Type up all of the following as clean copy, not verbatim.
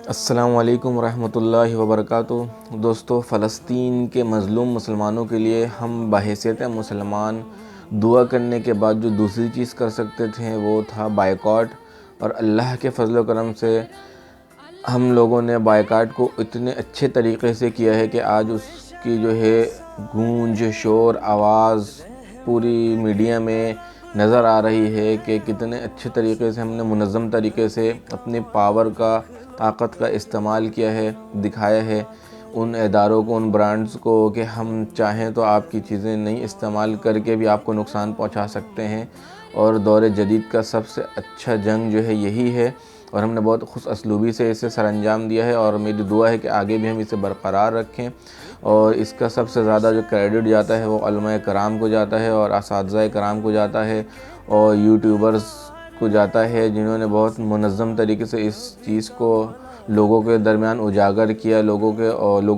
السلام علیکم ورحمۃ اللہ وبرکاتہ۔ دوستو، فلسطین کے مظلوم مسلمانوں کے لیے ہم بحیثیت مسلمان دعا کرنے کے بعد جو دوسری چیز کر سکتے تھے وہ تھا بائیکاٹ، اور اللہ کے فضل و کرم سے ہم لوگوں نے بائیکاٹ کو اتنے اچھے طریقے سے کیا ہے کہ آج اس کی جو ہے گونج، شور، آواز پوری میڈیا میں نظر آ رہی ہے کہ کتنے اچھے طریقے سے ہم نے منظم طریقے سے اپنی پاور کا، طاقت کا استعمال کیا ہے، دکھایا ہے ان اداروں کو، ان برانڈز کو کہ ہم چاہیں تو آپ کی چیزیں نہیں استعمال کر کے بھی آپ کو نقصان پہنچا سکتے ہیں، اور دور جدید کا سب سے اچھا جنگ جو ہے یہی ہے، اور ہم نے بہت خوش اسلوبی سے اسے سر انجام دیا ہے، اور میری دعا ہے کہ آگے بھی ہم اسے برقرار رکھیں، اور اس کا سب سے زیادہ جو کریڈٹ جاتا ہے وہ علماء کرام کو جاتا ہے، اور اساتذہ کرام کو جاتا ہے، اور یوٹیوبرز کو جاتا ہے، جنہوں نے بہت منظم طریقے سے اس چیز کو لوگوں کے درمیان اجاگر کیا، لوگوں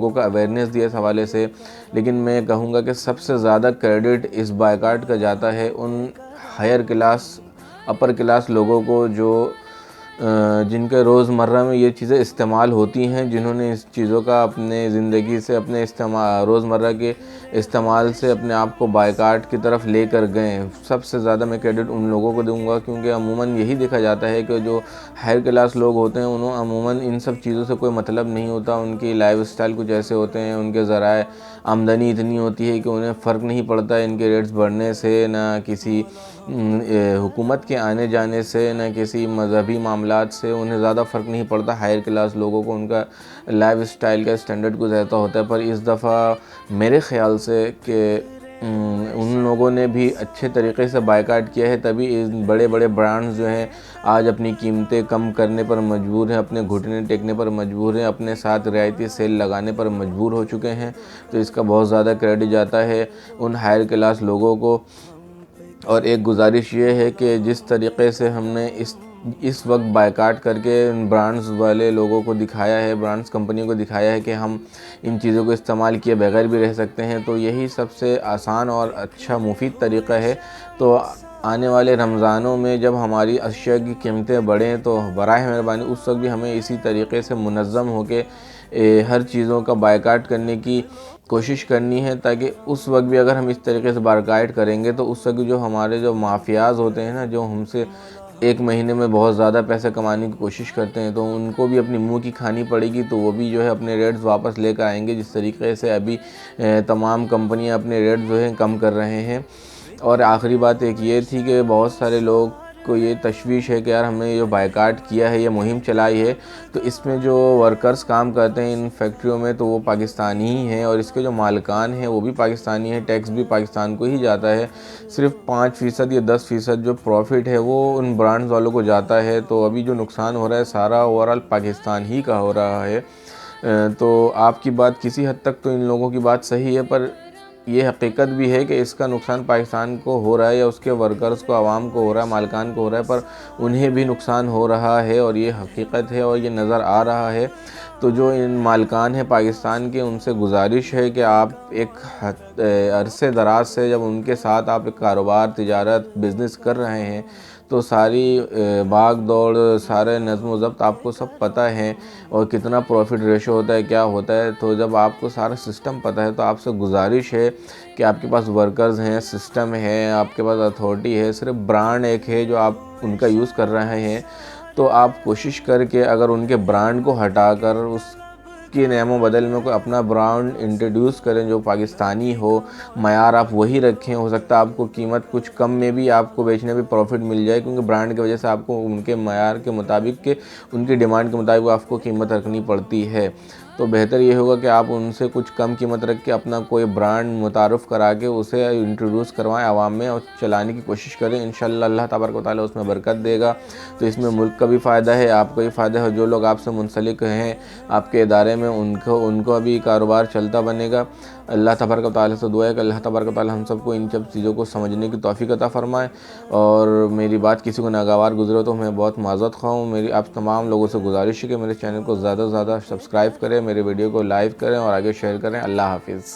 کا اویئرنیس دیا اس حوالے سے۔ لیکن میں کہوں گا کہ سب سے زیادہ کریڈٹ اس بائیکاٹ کا جاتا ہے ان ہائر کلاس، اپر کلاس لوگوں کو جو جن کے روزمرہ میں یہ چیزیں استعمال ہوتی ہیں، جنہوں نے اس چیزوں کا اپنے زندگی سے، اپنے روزمرہ کے استعمال سے اپنے آپ کو بائیکاٹ کی طرف لے کر گئے۔ سب سے زیادہ میں کریڈٹ ان لوگوں کو دوں گا، کیونکہ عموماً یہی دیکھا جاتا ہے کہ جو ہائر کلاس لوگ ہوتے ہیں انہوں عموماً ان سب چیزوں سے کوئی مطلب نہیں ہوتا، ان کی لائف اسٹائل کچھ ایسے ہوتے ہیں، ان کے ذرائع آمدنی اتنی ہوتی ہے کہ انہیں فرق نہیں پڑتا ان کے ریٹس بڑھنے سے، نہ کسی حکومت کے آنے جانے سے، نہ کسی مذہبی معاملات سے انہیں زیادہ فرق نہیں پڑتا۔ ہائر کلاس لوگوں کو ان کا لائف اسٹائل کا اسٹینڈرڈ کچھ ایسا ہوتا ہے، پر اس دفعہ میرے خیال سے کہ ان لوگوں نے بھی اچھے طریقے سے بائیکاٹ کیا ہے، تبھی بڑے بڑے برانڈز جو ہیں آج اپنی قیمتیں کم کرنے پر مجبور ہیں، اپنے گھٹنے ٹیکنے پر مجبور ہیں، اپنے ساتھ رعایتی سیل لگانے پر مجبور ہو چکے ہیں۔ تو اس کا بہت زیادہ کریڈٹ جاتا ہے ان ہائر کلاس لوگوں کو۔ اور ایک گزارش یہ ہے کہ جس طریقے سے ہم نے اس وقت بائیکاٹ کر کے ان برانڈز والے لوگوں کو دکھایا ہے، برانڈز کمپنیوں کو دکھایا ہے کہ ہم ان چیزوں کو استعمال کیے بغیر بھی رہ سکتے ہیں، تو یہی سب سے آسان اور اچھا مفید طریقہ ہے۔ تو آنے والے رمضانوں میں جب ہماری اشیاء کی قیمتیں بڑھیں تو براہ مہربانی اس وقت بھی ہمیں اسی طریقے سے منظم ہو کے ہر چیزوں کا بائیکاٹ کرنے کی کوشش کرنی ہے، تاکہ اس وقت بھی اگر ہم اس طریقے سے بائیکاٹ کریں گے تو اس وقت جو ہمارے جو مافیاز ہوتے ہیں نا، جو ہم سے ایک مہینے میں بہت زیادہ پیسے کمانے کی کوشش کرتے ہیں، تو ان کو بھی اپنی منہ کی کھانی پڑے گی، تو وہ بھی جو ہے اپنے ریٹس واپس لے کر آئیں گے، جس طریقے سے ابھی تمام کمپنیاں اپنے ریٹس جو ہیں کم کر رہے ہیں۔ اور آخری بات ایک یہ تھی کہ بہت سارے لوگ کو یہ تشویش ہے کہ یار ہم نے یہ بائیکاٹ کیا ہے، یہ مہم چلائی ہے، تو اس میں جو ورکرز کام کرتے ہیں ان فیکٹریوں میں تو وہ پاکستانی ہی ہیں، اور اس کے جو مالکان ہیں وہ بھی پاکستانی ہیں، ٹیکس بھی پاکستان کو ہی جاتا ہے، صرف 5% یا 10% جو پروفٹ ہے وہ ان برانڈز والوں کو جاتا ہے۔ تو ابھی جو نقصان ہو رہا ہے سارا اوورآل پاکستان ہی کا ہو رہا ہے۔ تو آپ کی بات کسی حد تک تو ان لوگوں کی بات صحیح ہے، پر یہ حقیقت بھی ہے کہ اس کا نقصان پاکستان کو ہو رہا ہے، یا اس کے ورکرز کو، عوام کو ہو رہا ہے، مالکان کو ہو رہا ہے، پر انہیں بھی نقصان ہو رہا ہے، اور یہ حقیقت ہے اور یہ نظر آ رہا ہے۔ تو جو ان مالکان ہیں پاکستان کے، ان سے گزارش ہے کہ آپ ایک عرصے دراز سے جب ان کے ساتھ آپ ایک کاروبار، تجارت، بزنس کر رہے ہیں، تو ساری بھاگ دوڑ، سارے نظم و ضبط آپ کو سب پتہ ہے، اور کتنا پروفٹ ریشو ہوتا ہے، کیا ہوتا ہے۔ تو جب آپ کو سارا سسٹم پتہ ہے تو آپ سے گزارش ہے کہ آپ کے پاس ورکرز ہیں، سسٹم ہے، آپ کے پاس اتھارٹی ہے، صرف برانڈ ایک ہے جو آپ ان کا یوز کر رہے ہیں، تو آپ کوشش کر کے اگر ان کے برانڈ کو ہٹا کر اس کی نعم و بدل میں کوئی اپنا برانڈ انٹروڈیوس کریں جو پاکستانی ہو، معیار آپ وہی رکھیں، ہو سکتا ہے آپ کو قیمت کچھ کم میں بھی آپ کو بیچنے میں پروفٹ مل جائے، کیونکہ برانڈ کی وجہ سے آپ کو ان کے معیار کے مطابق ان کی ڈیمانڈ کے مطابق آپ کو قیمت رکھنی پڑتی ہے۔ تو بہتر یہ ہوگا کہ آپ ان سے کچھ کم قیمت رکھ کے اپنا کوئی برانڈ متعارف کرا کے اسے انٹروڈیوس کروائیں عوام میں، اور چلانے کی کوشش کریں۔ انشاءاللہ اللہ تبارک و تعالیٰ اس میں برکت دے گا، تو اس میں ملک کا بھی فائدہ ہے، آپ کا بھی فائدہ ہے، جو لوگ آپ سے منسلک ہیں آپ کے ادارے میں ان کو بھی کاروبار چلتا بنے گا۔ اللہ تبارک و تعالیٰ سے دعا ہے کہ اللہ تبارک و تعالیٰ ہم سب کو ان سب چیزوں کو سمجھنے کی توفیق عطا فرمائے، اور میری بات کسی کو ناگوار گزرے تو میں بہت معذرت خواہ ہوں۔ میری آپ تمام لوگوں سے گزارش ہے کہ میرے چینل کو زیادہ سے زیادہ سبسکرائب کریں، میرے ویڈیو کو لائک کریں اور آگے شیئر کریں۔ اللہ حافظ۔